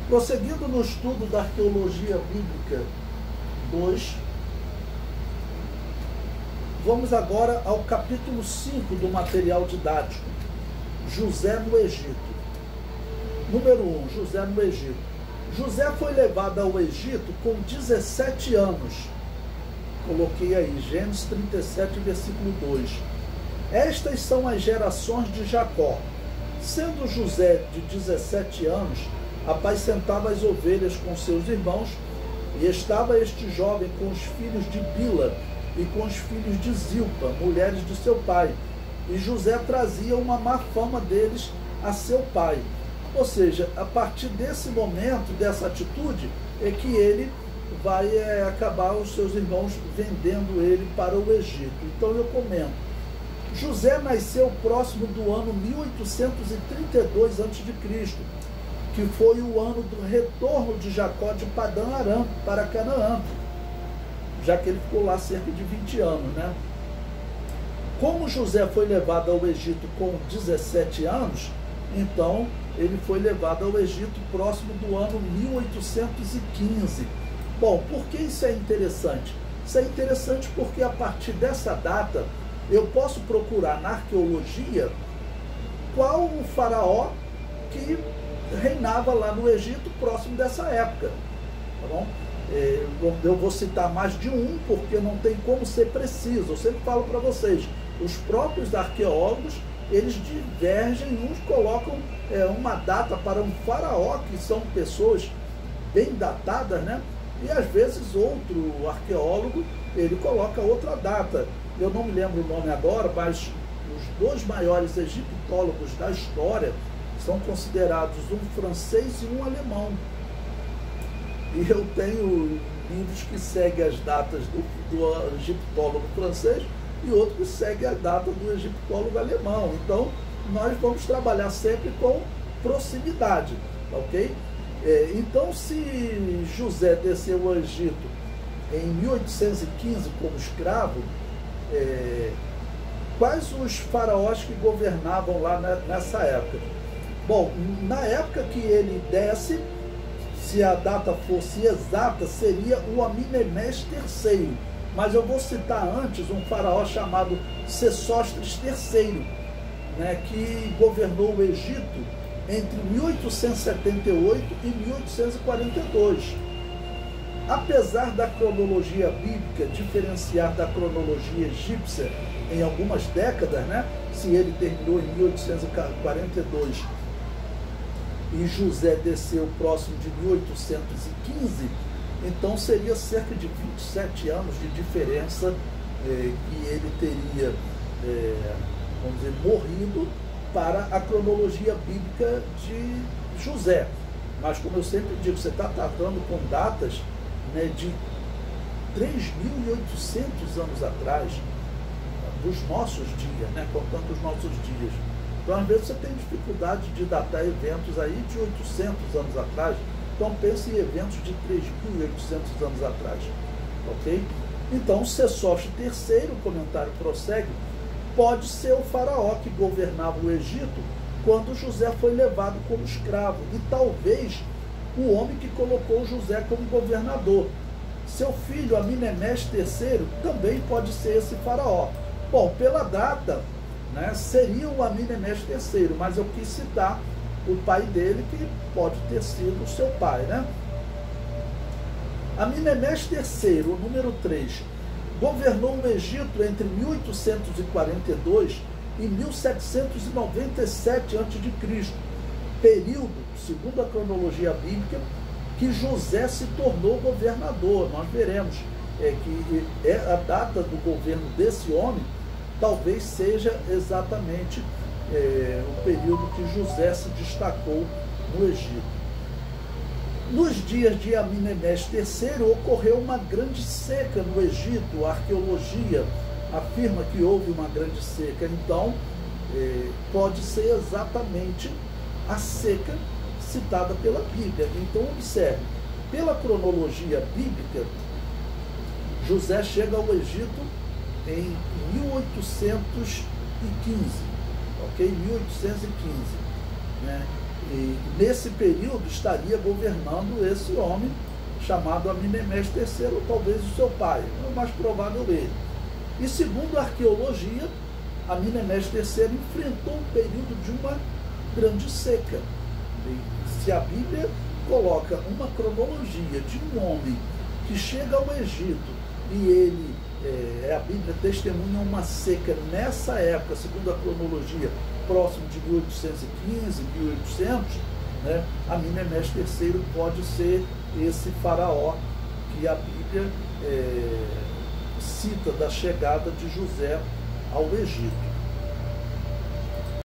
Prosseguindo no estudo da arqueologia bíblica 2, vamos agora ao capítulo 5 do material didático, José no Egito. Número 1, José no Egito. José foi levado ao Egito com 17 anos. Coloquei aí, Gênesis 37, versículo 2. Estas são as gerações de Jacó. Sendo José de 17 anos, apacentava as ovelhas com seus irmãos, e estava este jovem com os filhos de Bila e com os filhos de Zilpa, mulheres de seu pai. E José trazia uma má fama deles a seu pai. Ou seja, a partir desse momento, dessa atitude, é que ele vai acabar os seus irmãos vendendo ele para o Egito. Então eu comento. José nasceu próximo do ano 1832 a.C., que foi o ano do retorno de Jacó de Padã Arã para Canaã, já que ele ficou lá cerca de 20 anos, né? Como José foi levado ao Egito com 17 anos, então ele foi levado ao Egito próximo do ano 1815. Bom, por que isso é interessante? Isso é interessante porque a partir dessa data eu posso procurar na arqueologia qual o faraó que reinava lá no Egito próximo dessa época, tá bom? Eu vou citar mais de um, porque não tem como ser preciso. Eu sempre falo para vocês, os próprios arqueólogos, eles divergem, uns colocam uma data para um faraó, que são pessoas bem datadas, né? E às vezes outro arqueólogo, ele coloca outra data. Eu não me lembro o nome agora, mas os dois maiores egiptólogos da história são considerados um francês e um alemão. E eu tenho livros que seguem as datas do egiptólogo francês e outro que segue a data do egiptólogo alemão. Então, nós vamos trabalhar sempre com proximidade, ok? Então, se José desceu ao Egito em 1815 como escravo, quais os faraós que governavam lá nessa época? Bom, na época que ele desce, se a data fosse exata, seria o Amenemés III. Mas eu vou citar antes um faraó chamado Sesostris III, né, que governou o Egito entre 1878 e 1842. Apesar da cronologia bíblica diferenciar da cronologia egípcia em algumas décadas, né, se ele terminou em 1842 e José desceu próximo de 1815, então seria cerca de 27 anos de diferença que ele teria, vamos dizer, morrido para a cronologia bíblica de José. Mas, como eu sempre digo, você está tratando com datas, né, de 3.800 anos atrás, dos nossos dias, né, contando os nossos dias. Então, às vezes, você tem dificuldade de datar eventos aí de 800 anos atrás. Então, pense em eventos de 3.800 anos atrás. Ok? Então, Sesostris III, o comentário prossegue, pode ser o faraó que governava o Egito quando José foi levado como escravo. E talvez o homem que colocou José como governador. Seu filho, Amenemés III, também pode ser esse faraó. Bom, pela data, né, seria o Amenemés III, mas eu quis citar o pai dele, que pode ter sido o seu pai, né? Amenemés III, o número 3, governou o Egito entre 1842 e 1797 a.C., período, segundo a cronologia bíblica, que José se tornou governador. Nós veremos que a data do governo desse homem talvez seja exatamente o período que José se destacou no Egito. Nos dias de Amenemés III ocorreu uma grande seca no Egito. A arqueologia afirma que houve uma grande seca. Então, pode ser exatamente a seca citada pela Bíblia. Então, observe, pela cronologia bíblica, José chega ao Egito em 1815, ok? 1815, né? E nesse período estaria governando esse homem chamado Aminemés III, ou talvez o seu pai, é o mais provável ele. E segundo a arqueologia, Aminemés III enfrentou um período de uma grande seca. E se a Bíblia coloca uma cronologia de um homem que chega ao Egito e ele, a Bíblia testemunha uma seca nessa época, segundo a cronologia, próximo de 1815, 1800, né, Aminemés III pode ser esse faraó que a Bíblia cita da chegada de José ao Egito.